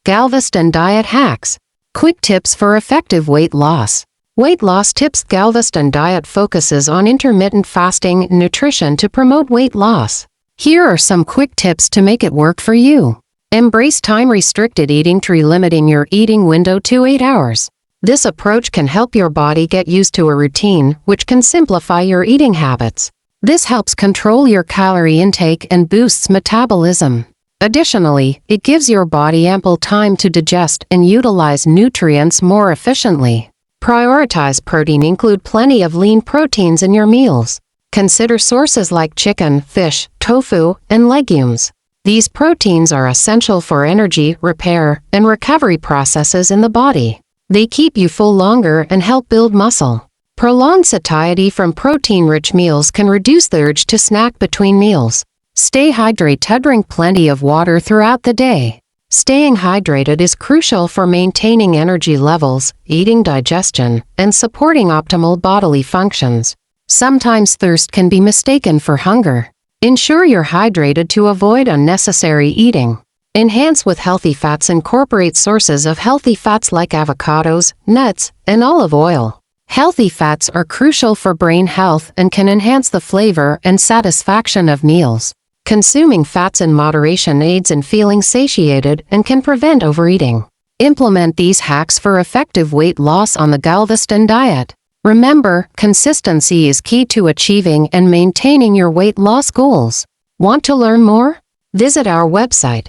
Galveston Diet Hacks. Quick tips for effective weight loss. Weight loss tips. Galveston Diet focuses on intermittent fasting and nutrition to promote weight loss. Here are some quick tips to make it work for you. Embrace time-restricted eating, limiting your eating window to 8 hours. This approach can help your body get used to a routine, which can simplify your eating habits. This helps control your calorie intake and boosts metabolism. Additionally, it gives your body ample time to digest and utilize nutrients more efficiently. Prioritize protein. Include plenty of lean proteins in your meals. Consider sources like chicken, fish, tofu, and legumes. These proteins are essential for energy, repair, and recovery processes in the body. They keep you full longer and help build muscle. Prolonged satiety from protein-rich meals can reduce the urge to snack between meals. Stay hydrated. Drink plenty of water throughout the day. Staying hydrated is crucial for maintaining energy levels, aiding digestion, and supporting optimal bodily functions. Sometimes thirst can be mistaken for hunger. Ensure you're hydrated to avoid unnecessary eating. Enhance with healthy fats. Incorporate sources of healthy fats like avocados, nuts, and olive oil. Healthy fats are crucial for brain health and can enhance the flavor and satisfaction of meals. Consuming fats in moderation aids in feeling satiated and can prevent overeating. Implement these hacks for effective weight loss on the Galveston Diet. Remember, consistency is key to achieving and maintaining your weight loss goals. Want to learn more? Visit our website,